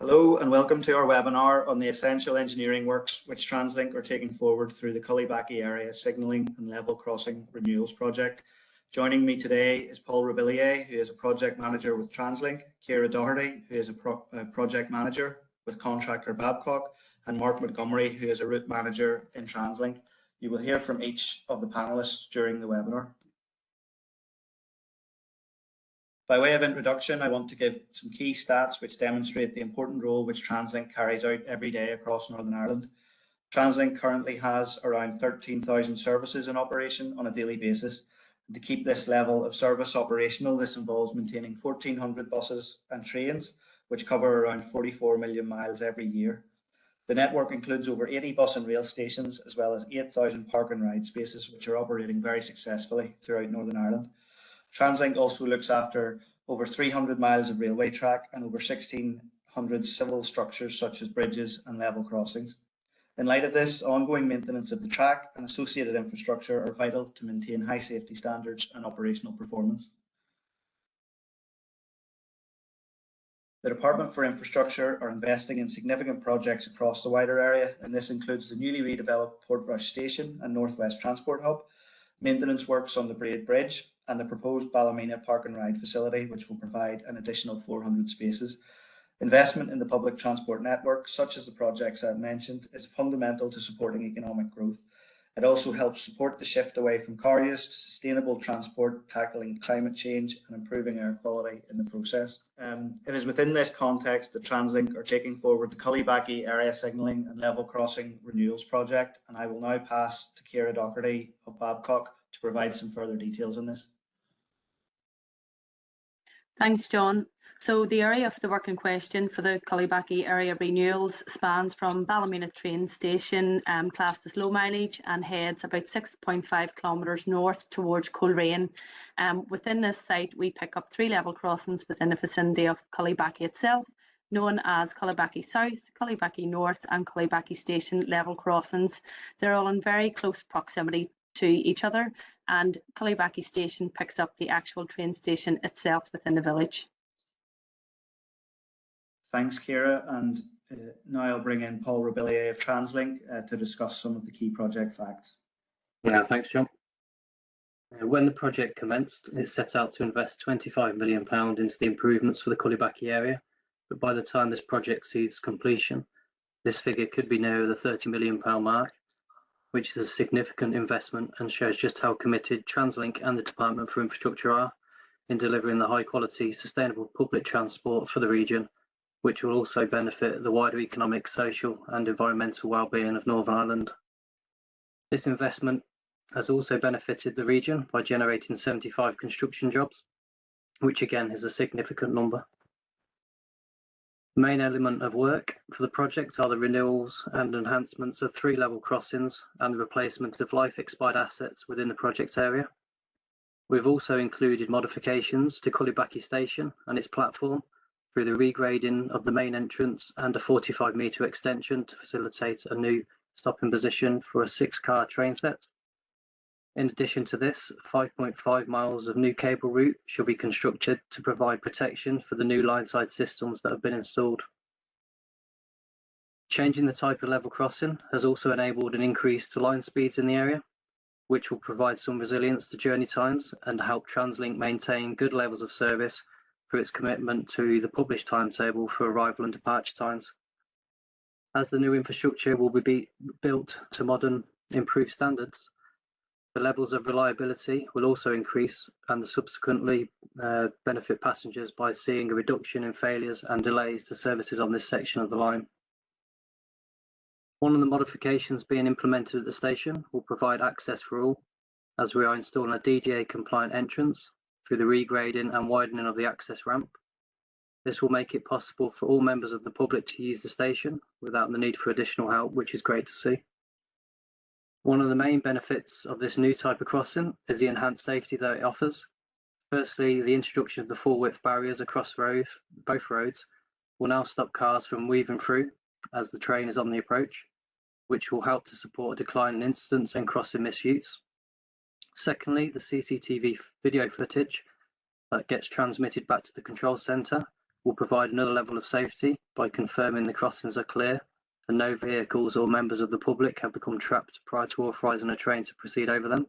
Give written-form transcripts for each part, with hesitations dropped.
Hello and welcome to our webinar on the essential engineering works which TransLink are taking forward through the Cullybackey Area Signalling and Level Crossing Renewals project. Joining me today is Paul Robillier, who is a project manager with TransLink, Ciara Doherty, who is a project manager with contractor Babcock, and Mark Montgomery, who is a route manager in TransLink. You will hear from each of the panelists during the webinar. By way of introduction, I want to give some key stats which demonstrate the important role which TransLink carries out every day across Northern Ireland. TransLink currently has around 13,000 services in operation on a daily basis. And to keep this level of service operational, this involves maintaining 1,400 buses and trains, which cover around 44 million miles every year. The network includes over 80 bus and rail stations, as well as 8,000 park and ride spaces, which are operating very successfully throughout Northern Ireland. TransLink also looks after over 300 miles of railway track and over 1,600 civil structures such as bridges and level crossings. In light of this, ongoing maintenance of the track and associated infrastructure are vital to maintain high safety standards and operational performance. The Department for Infrastructure are investing in significant projects across the wider area, and this includes the newly redeveloped Portrush Station and Northwest Transport Hub, maintenance works on the Braid Bridge, and the proposed Ballymena Park and Ride facility, which will provide an additional 400 spaces. Investment in the public transport network, such as the projects I've mentioned, is fundamental to supporting economic growth. It also helps support the shift away from car use to sustainable transport, tackling climate change and improving air quality in the process. It is within this context that TransLink are taking forward the Cullybackey Area Signalling and Level Crossing Renewals project, and I will now pass to Ciara Doherty of Babcock to provide some further details on this. Thanks, John. So the area of the work in question for the Cullybackey area renewals spans from Ballymena Train Station, classed as low mileage, and heads about 6.5 kilometres north towards Coleraine. Within this site, we pick up 3 level crossings within the vicinity of Cullybackey itself, known as Cullybackey South, Cullybackey North, and Cullybackey Station level crossings. They're all in very close proximity to each other, and Cullybackey Station picks up the actual train station itself within the village. Thanks, Ciara, and now I'll bring in Paul Robillier of TransLink to discuss some of the key project facts. Yeah, thanks, John. When the project commenced, it set out to invest £25 million into the improvements for the Cullybackey area, but by the time this project sees completion, this figure could be nearer the £30 million mark, which is a significant investment and shows just how committed TransLink and the Department for Infrastructure are in delivering the high quality, sustainable public transport for the region, which will also benefit the wider economic, social and environmental well-being of Northern Ireland. This investment has also benefited the region by generating 75 construction jobs, which again is a significant number. The main element of work for the project are the renewals and enhancements of 3 level crossings and the replacement of life expired assets within the project area. We've also included modifications to Cullybackey Station and its platform through the regrading of the main entrance and a 45-metre extension to facilitate a new stopping position for a 6-car train set. In addition to this, 5.5 miles of new cable route shall be constructed to provide protection for the new line-side systems that have been installed. Changing the type of level crossing has also enabled an increase to line speeds in the area, which will provide some resilience to journey times and help TransLink maintain good levels of service through its commitment to the published timetable for arrival and departure times. As the new infrastructure will be built to modern, improved standards, the levels of reliability will also increase and subsequently benefit passengers by seeing a reduction in failures and delays to services on this section of the line. One of the modifications being implemented at the station will provide access for all, as we are installing a DDA compliant entrance through the regrading and widening of the access ramp. This will make it possible for all members of the public to use the station without the need for additional help, which is great to see. One of the main benefits of this new type of crossing is the enhanced safety that it offers. Firstly, the introduction of the full width barriers across both roads will now stop cars from weaving through as the train is on the approach, which will help to support a decline in incidents and crossing misuse. Secondly, the CCTV video footage that gets transmitted back to the control centre will provide another level of safety by confirming the crossings are clear and no vehicles or members of the public have become trapped prior to authorising a train to proceed over them.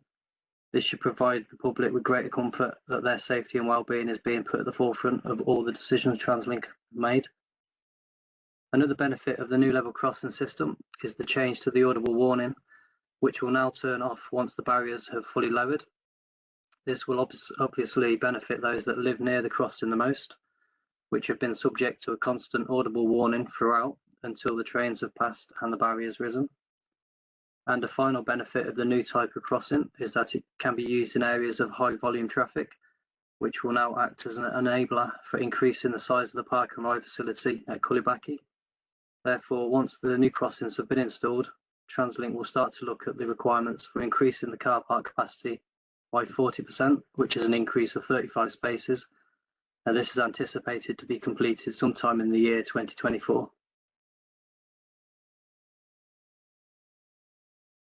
This should provide the public with greater comfort that their safety and well-being is being put at the forefront of all the decisions TransLink have made. Another benefit of the new level crossing system is the change to the audible warning, which will now turn off once the barriers have fully lowered. This will obviously benefit those that live near the crossing the most, which have been subject to a constant audible warning throughout until the trains have passed and the barriers risen. And a final benefit of the new type of crossing is that it can be used in areas of high volume traffic, which will now act as an enabler for increasing the size of the park and ride facility at Cullybackey. Therefore, once the new crossings have been installed, TransLink will start to look at the requirements for increasing the car park capacity by 40%, which is an increase of 35 spaces, and this is anticipated to be completed sometime in the year 2024.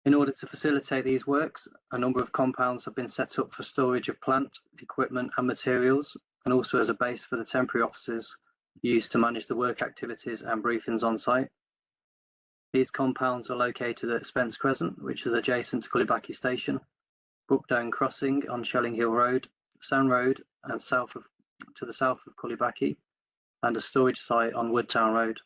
In order to facilitate these works, a number of compounds have been set up for storage of plant, equipment and materials, and also as a base for the temporary offices used to manage the work activities and briefings on site. These compounds are located at Spence Crescent, which is adjacent to Cullybackey Station, Brookdown Crossing on Shelling Hill Road, Sand Road and to the south of Cullybackey, and a storage site on Woodtown Road.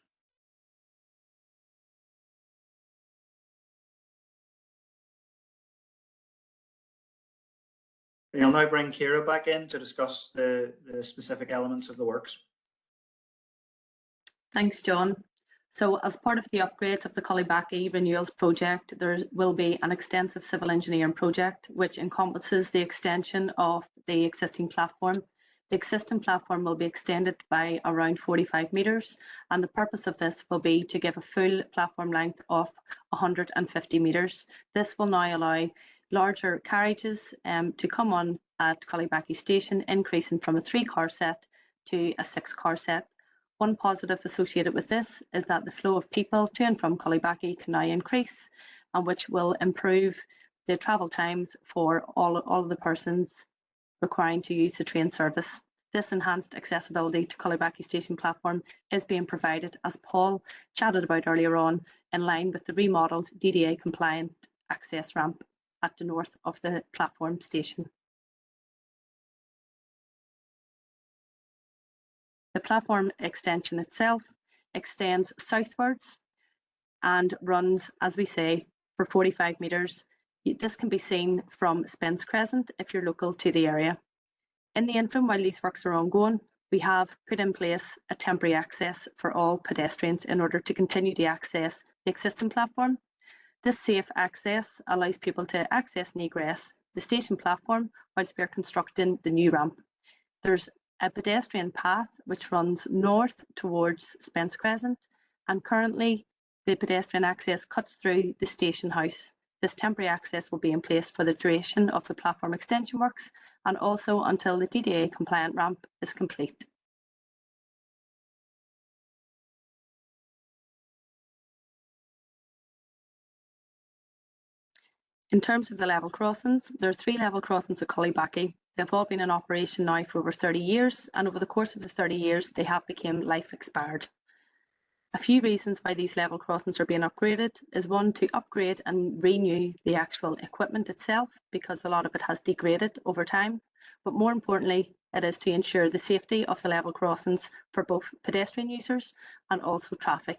I'll now bring Ciara back in to discuss the specific elements of the works. Thanks, John. So as part of the upgrades of the Cullybackey Renewals project, there will be an extensive civil engineering project which encompasses the extension of the existing platform. The existing platform will be extended by around 45 metres, and the purpose of this will be to give a full platform length of 150 metres. This will now allow larger carriages to come on at Cullybackey Station, increasing from a 3-car set to a 6-car set. One positive associated with this is that the flow of people to and from Cullybackey can now increase, and which will improve the travel times for all of the persons requiring to use the train service. This enhanced accessibility to Cullybackey Station platform is being provided, as Paul chatted about earlier on, in line with the remodelled DDA compliant access ramp at the north of the platform station. The platform extension itself extends southwards and runs, as we say, for 45 metres. This can be seen from Spence Crescent if you're local to the area. In the interim, while these works are ongoing, we have put in place a temporary access for all pedestrians in order to continue to access the existing platform. This safe access allows people to access and egress the station platform whilst we are constructing the new ramp. There's a pedestrian path which runs north towards Spence Crescent, and currently the pedestrian access cuts through the station house. This temporary access will be in place for the duration of the platform extension works and also until the DDA compliant ramp is complete. In terms of the level crossings, there are 3 level crossings at Cullybackey. They've all been in operation now for over 30 years, and over the course of the 30 years, they have become life expired. A few reasons why these level crossings are being upgraded is one, to upgrade and renew the actual equipment itself, because a lot of it has degraded over time. But more importantly, it is to ensure the safety of the level crossings for both pedestrian users and also traffic.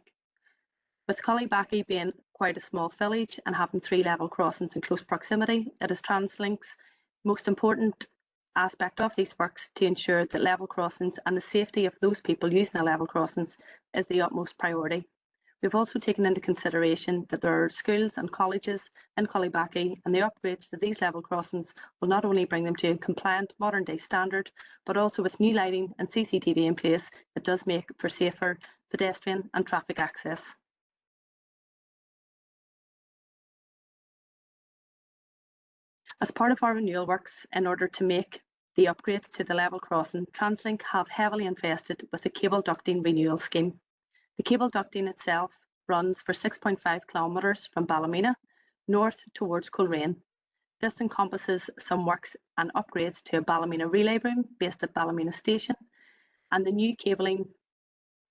With Cullybackey being quite a small village and having 3 level crossings in close proximity, it is TransLink's most important aspect of these works to ensure that level crossings and the safety of those people using the level crossings is the utmost priority. We've also taken into consideration that there are schools and colleges in Cullybackey, and the upgrades to these level crossings will not only bring them to a compliant modern day standard, but also with new lighting and CCTV in place, it does make for safer pedestrian and traffic access. As part of our renewal works, in order to make the upgrades to the level crossing, TransLink have heavily invested with the cable ducting renewal scheme. The cable ducting itself runs for 6.5 kilometres from Ballymena north towards Coleraine. This encompasses some works and upgrades to a Ballymena relay room based at Ballymena Station, and the new cabling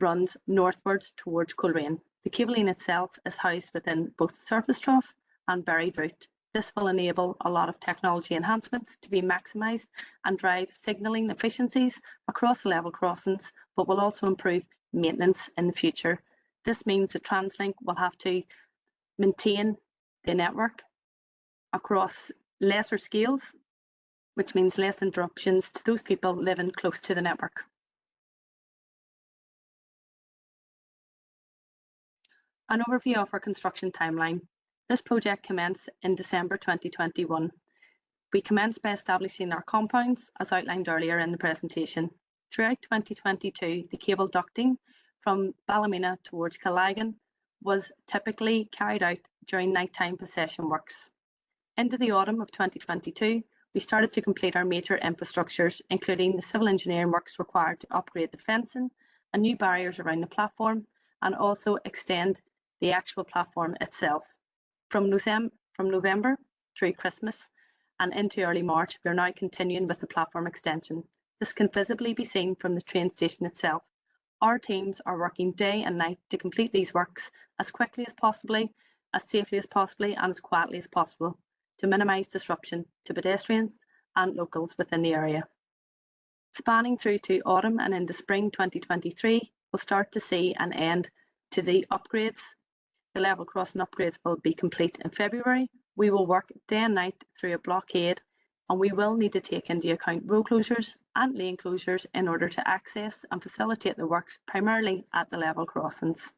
runs northwards towards Coleraine. The cabling itself is housed within both surface trough and buried route. This will enable a lot of technology enhancements to be maximised and drive signalling efficiencies across the level crossings, but will also improve maintenance in the future. This means that TransLink will have to maintain the network across lesser scales, which means less interruptions to those people living close to the network. An overview of our construction timeline. This project commenced in December 2021. We commenced by establishing our compounds, as outlined earlier in the presentation. Throughout 2022, the cable ducting from Ballymena towards Callaghan was typically carried out during nighttime possession works. Into the autumn of 2022, we started to complete our major infrastructures, including the civil engineering works required to upgrade the fencing and new barriers around the platform, and also extend the actual platform itself. From November through Christmas and into early March, we are now continuing with the platform extension. This can visibly be seen from the train station itself. Our teams are working day and night to complete these works as quickly as possible, as safely as possible, and as quietly as possible to minimise disruption to pedestrians and locals within the area. Spanning through to autumn and into spring 2023, we'll start to see an end to the upgrades. The level crossing upgrades will be complete in February. We will work day and night through a blockade, and we will need to take into account road closures and lane closures in order to access and facilitate the works primarily at the level crossings.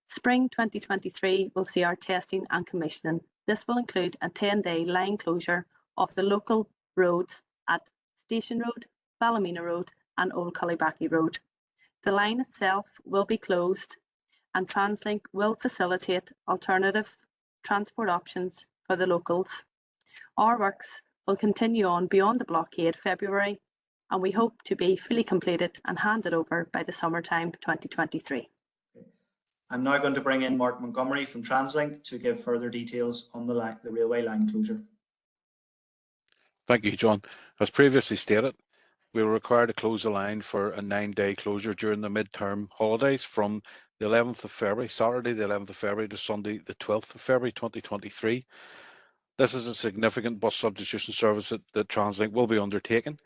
Spring 2023 will see our testing and commissioning. This will include a 10-day line closure of the local roads at Station Road, Ballymena Road and Old Cullybackey Road. The line itself will be closed, and TransLink will facilitate alternative transport options for the locals. Our works will continue on beyond the blockade February, and we hope to be fully completed and handed over by the summertime 2023. I'm now going to bring in Mark Montgomery from TransLink to give further details on the railway line closure. Thank you, John. As previously stated, we were required to close the line for a 9-day closure during the midterm holidays from the 11th of February, Saturday the 11th of February to Sunday the 12th of February 2023. This is a significant bus substitution service that TransLink will be undertaking,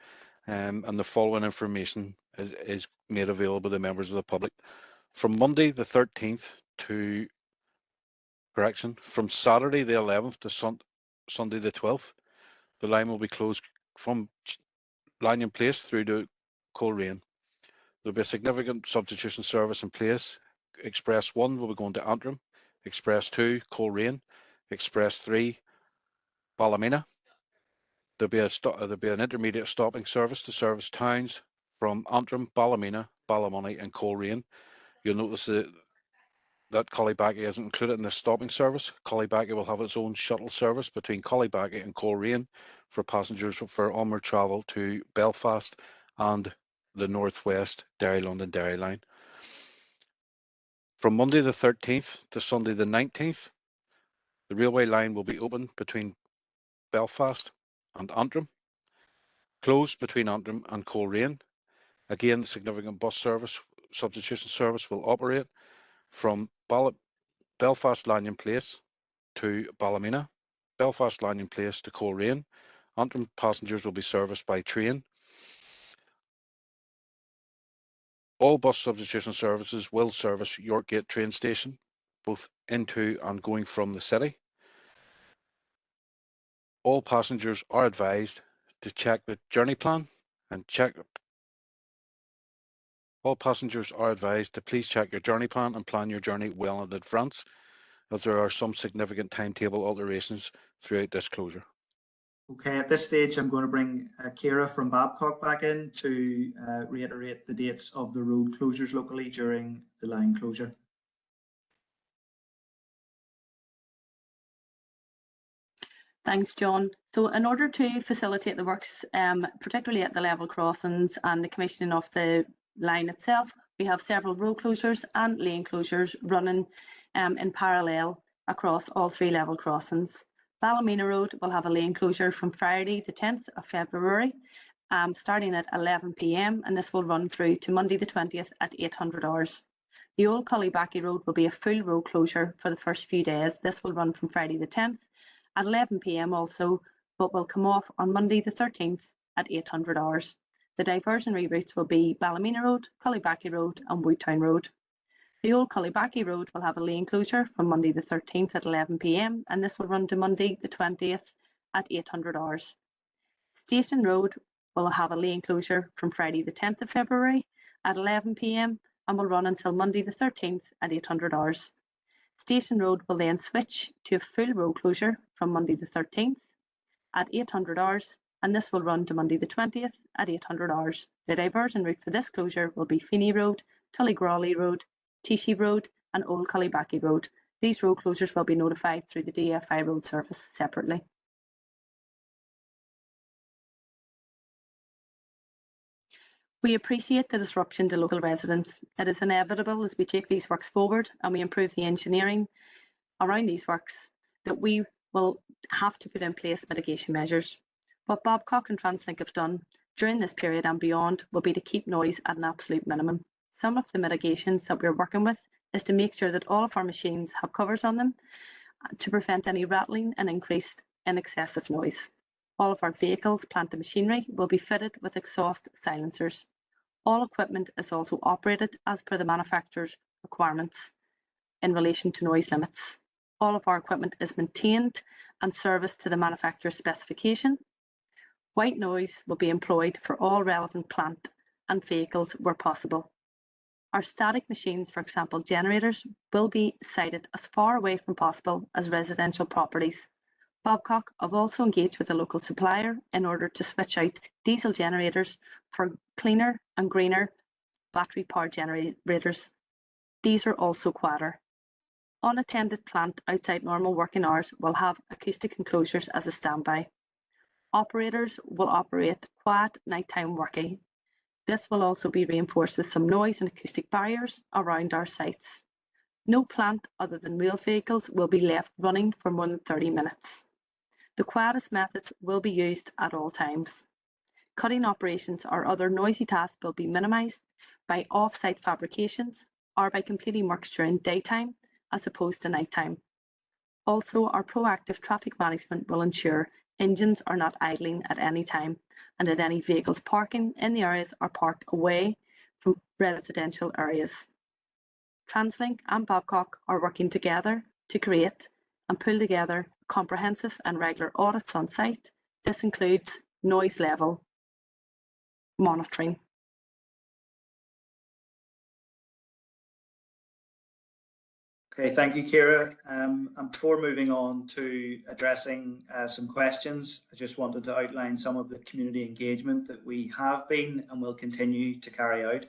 and the following information is made available to members of the public. From Monday the 13th to, from Saturday the 11th to Sunday the 12th, the line will be closed from Lanyon Place through to Coleraine. There'll be a significant substitution service in place. Express 1 will be going to Antrim, Express 2 Coleraine, Express 3 Ballymena. There'll be an intermediate stopping service to service towns from Antrim, Ballymena, Ballymoney and Coleraine. You'll notice that Cullybackey isn't included in this stopping service. Cullybackey will have its own shuttle service between Cullybackey and Coleraine for passengers for onward travel to Belfast and the Northwest Derry-London-Derry line. From Monday the 13th to Sunday the 19th, the railway line will be open between Belfast and Antrim, closed between Antrim and Coleraine. Again, the significant bus service, substitution service will operate from Belfast Lanyon Place to Ballymena, Belfast Lanyon Place to Coleraine. Antrim passengers will be serviced by train. All bus substitution services will service Yorkgate train station, both into and going from the city. All passengers are advised to check the journey plan and all passengers are advised to please check your journey plan and plan your journey well in advance, as there are some significant timetable alterations throughout this closure. Okay, at this stage, I'm going to bring Ciara from Babcock back in to reiterate the dates of the road closures locally during the line closure. Thanks, John. So in order to facilitate the works, particularly at the level crossings and the commissioning of the line itself, we have several road closures and lane closures running in parallel across all 3 level crossings. Ballymena Road will have a lane closure from Friday the 10th of February starting at 11 p.m. and this will run through to Monday the 20th at 800 hours. The old Cullybackey Road will be a full road closure for the first few days. This will run from Friday the 10th at 11 p.m. also, but will come off on Monday the 13th at 800 hours. The diversionary routes will be Ballymena Road, Cullybackey Road and Woodtown Road. The old Cullybackey Road will have a lane closure from Monday the 13th at 11 p.m. and this will run to Monday the 20th at 800 hours. Station Road will have a lane closure from Friday the 10th of February at 11 p.m. and will run until Monday the 13th at 800 hours. Station Road will then switch to a full road closure from Monday the 13th at 800 hours and this will run to Monday the 20th at 800 hours. The diversion route for this closure will be Feeney Road, Tullygrawley Road, Tishy Road and Old Cullybackey Road. These road closures will be notified through the DFI road service separately. We appreciate the disruption to local residents. It is inevitable as we take these works forward and we improve the engineering around these works that we will have to put in place mitigation measures. What Babcock and TransLink have done during this period and beyond will be to keep noise at an absolute minimum. Some of the mitigations that we're working with is to make sure that all of our machines have covers on them to prevent any rattling and increased in excessive noise. All of our vehicles, plant and machinery will be fitted with exhaust silencers. All equipment is also operated as per the manufacturer's requirements in relation to noise limits. All of our equipment is maintained and serviced to the manufacturer's specification. White noise will be employed for all relevant plant and vehicles where possible. Our static machines, for example generators, will be sited as far away from possible as residential properties. Babcock have also engaged with a local supplier in order to switch out diesel generators for cleaner and greener battery powered generators. These are also quieter. Unattended plant outside normal working hours will have acoustic enclosures as a standby. Operators will operate quiet nighttime working. This will also be reinforced with some noise and acoustic barriers around our sites. No plant other than rail vehicles will be left running for more than 30 minutes. The quietest methods will be used at all times. Cutting operations or other noisy tasks will be minimised by off-site fabrications or by completing works during daytime as opposed to nighttime. Also, our proactive traffic management will ensure engines are not idling at any time and that any vehicles parking in the areas are parked away from residential areas. TransLink and Babcock are working together to create and pull together comprehensive and regular audits on site. This includes noise level monitoring. Okay, thank you, Ciara. And before moving on to addressing some questions, I just wanted to outline some of the community engagement that we have been and will continue to carry out.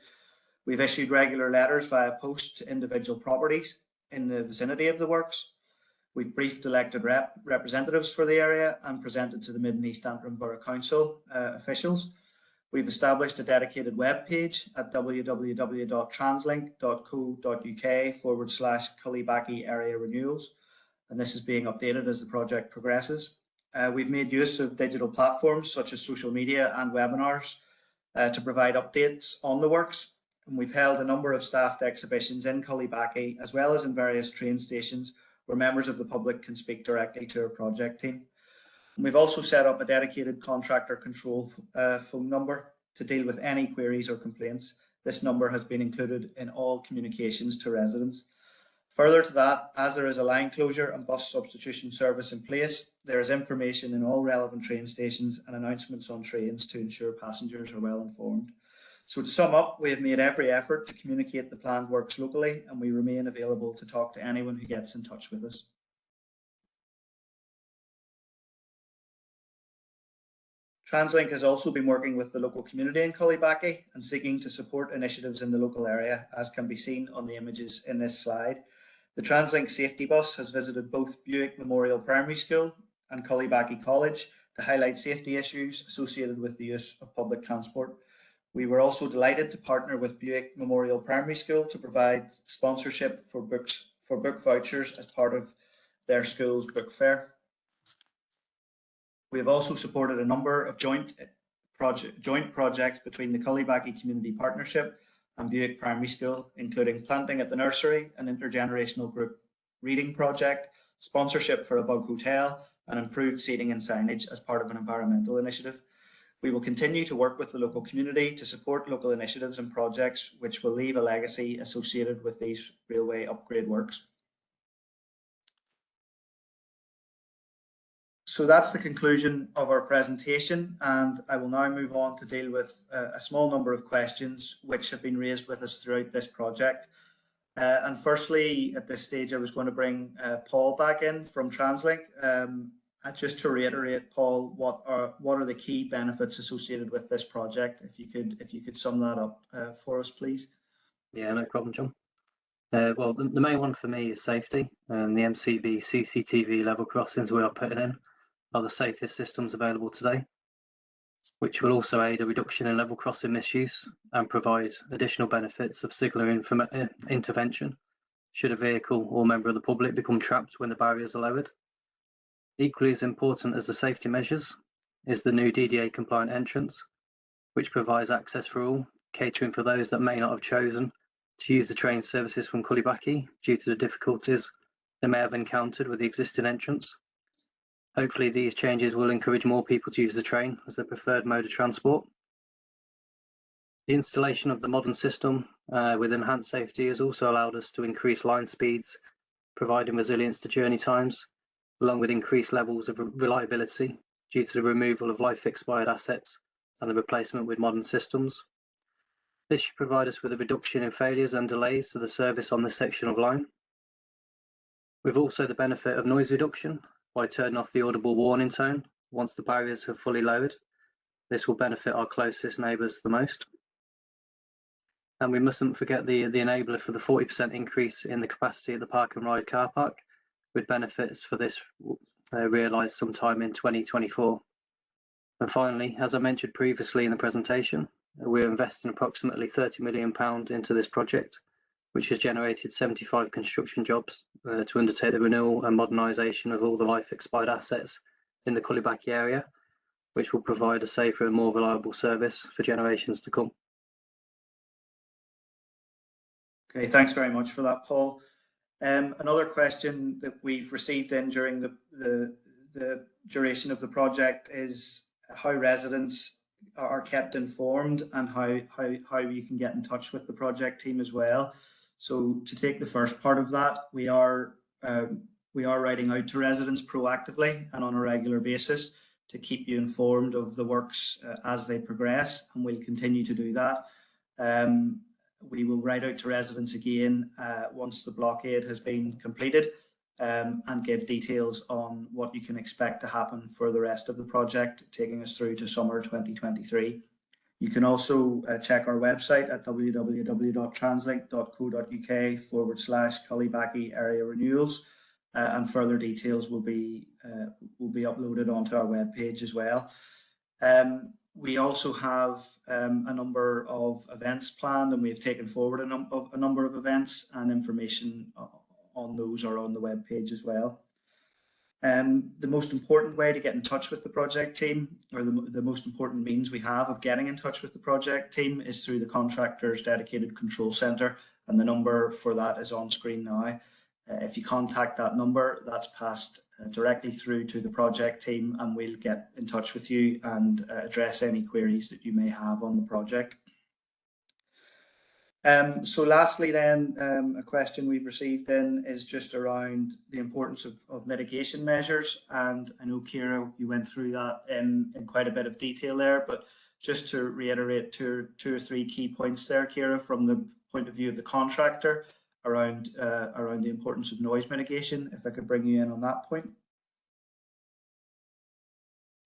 We've issued regular letters via post to individual properties in the vicinity of the works. We've briefed elected representatives for the area and presented to the Mid and East Antrim Borough Council officials. We've established a dedicated web page at www.translink.co.uk/Cullybackey Area Renewals, and this is being updated as the project progresses. We've made use of digital platforms such as social media and webinars to provide updates on the works. And we've held a number of staffed exhibitions in Cullybackey as well as in various train stations where members of the public can speak directly to our project team. And we've also set up a dedicated contractor control phone number to deal with any queries or complaints. This number has been included in all communications to residents. Further to that, as there is a line closure and bus substitution service in place, there is information in all relevant train stations and announcements on trains to ensure passengers are well informed. So to sum up, we have made every effort to communicate the planned works locally, and we remain available to talk to anyone who gets in touch with us. TransLink has also been working with the local community in Cullybackey and seeking to support initiatives in the local area, as can be seen on the images in this slide. The TransLink safety bus has visited both Buick Memorial Primary School and Cullybackey College to highlight safety issues associated with the use of public transport. We were also delighted to partner with Buick Memorial Primary School to provide sponsorship for book vouchers as part of their school's book fair. We have also supported a number of joint joint projects between the Cullybackey Community Partnership and Buick Primary School, including planting at the nursery, an intergenerational group reading project, sponsorship for a bug hotel, and improved seating and signage as part of an environmental initiative. We will continue to work with the local community to support local initiatives and projects which will leave a legacy associated with these railway upgrade works. So that's the conclusion of our presentation, and I will now move on to deal with a small number of questions which have been raised with us throughout this project. And firstly, at this stage, I was going to bring Paul back in from TransLink. Just to reiterate, Paul, what are the key benefits associated with this project? If you could sum that up for us, please. Yeah, no problem, John. Well, the main one for me is safety, and the MCB CCTV level crossings we are putting in are the safest systems available today, which will also aid a reduction in level crossing misuse and provide additional benefits of signalling intervention should a vehicle or member of the public become trapped when the barriers are lowered. Equally as important as the safety measures is the new DDA compliant entrance, which provides access for all, catering for those that may not have chosen to use the train services from Cullybackey due to the difficulties they may have encountered with the existing entrance. Hopefully these changes will encourage more people to use the train as their preferred mode of transport. The installation of the modern system with enhanced safety has also allowed us to increase line speeds, providing resilience to journey times, along with increased levels of reliability due to the removal of life expired assets and the replacement with modern systems. This should provide us with a reduction in failures and delays to the service on this section of line. With also the benefit of noise reduction by turning off the audible warning tone once the barriers have fully lowered. This will benefit our closest neighbours the most. And we mustn't forget the enabler for the 40% increase in the capacity at the Park and Ride car park, with benefits for this realised sometime in 2024. And finally, as I mentioned previously in the presentation, we're investing approximately £30 million into this project, which has generated 75 construction jobs to undertake the renewal and modernisation of all the life expired assets in the Cullybackey area, which will provide a safer and more reliable service for generations to come. Okay, thanks very much for that, Paul. Another question that we've received in during the duration of the project is how residents are kept informed and how you can get in touch with the project team as well. So to take the first part of that, we are writing out to residents proactively and on a regular basis to keep you informed of the works as they progress, and we'll continue to do that. We will write out to residents again once the blockade has been completed and give details on what you can expect to happen for the rest of the project, taking us through to summer 2023. You can also check our website at www.translink.co.uk/Cullybackey area renewals, and further details will be uploaded onto our webpage as well. We also have a number of events planned, and we've taken forward a number of events, and information on those are on the webpage as well. The most important way to get in touch with the project team, or the most important means we have of getting in touch with the project team, is through the contractor's dedicated control centre, and the number for that is on screen now. If you contact that number, that's passed directly through to the project team, and we'll get in touch with you and address any queries that you may have on the project. So lastly then, a question we've received in is just around the importance of mitigation measures, and I know Ciara, you went through that in quite a bit of detail there, but just to reiterate two or three key points there, Ciara, from the point of view of the contractor around the importance of noise mitigation, if I could bring you in on that point.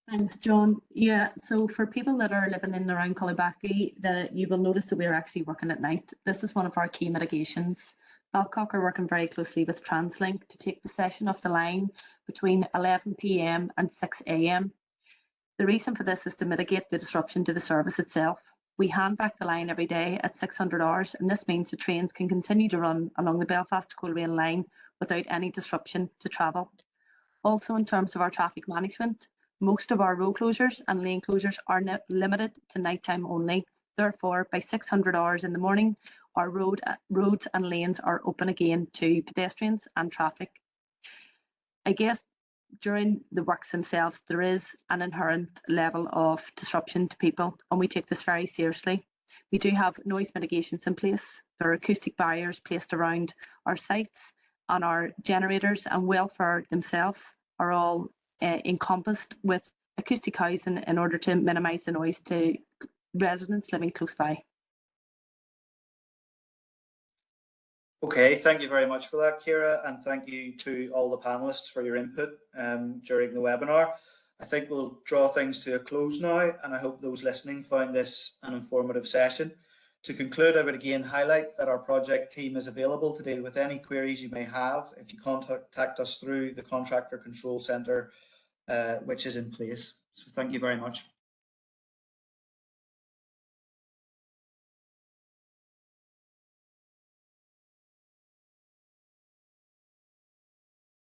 Thanks, John. Yeah, so for people that are living in and around Cullybackey, you will notice that we're actually working at night. This is one of our key mitigations. Babcock are working very closely with TransLink to take possession of the line between 11 p.m. and 6 a.m. The reason for this is to mitigate the disruption to the service itself. We hand back the line every day at 600 hours, and this means the trains can continue to run along the Belfast to Coleraine line without any disruption to travel. Also, in terms of our traffic management, Most of our road closures and lane closures are limited to night time only. Therefore, by 600 hours in the morning, our roads and lanes are open again to pedestrians and traffic. I guess during the works themselves, there is an inherent level of disruption to people, and we take this very seriously. We do have noise mitigations in place. There are acoustic barriers placed around our sites, and our generators and welfare themselves are all encompassed with acoustic housing in order to minimise the noise to residents living close by. Okay, thank you very much for that, Ciara, and thank you to all the panelists for your input during the webinar. I think we'll draw things to a close now, and I hope those listening found this an informative session. To conclude, I would again highlight that our project team is available to deal with any queries you may have if you contact us through the Contractor Control Centre, which is in place. So thank you very much.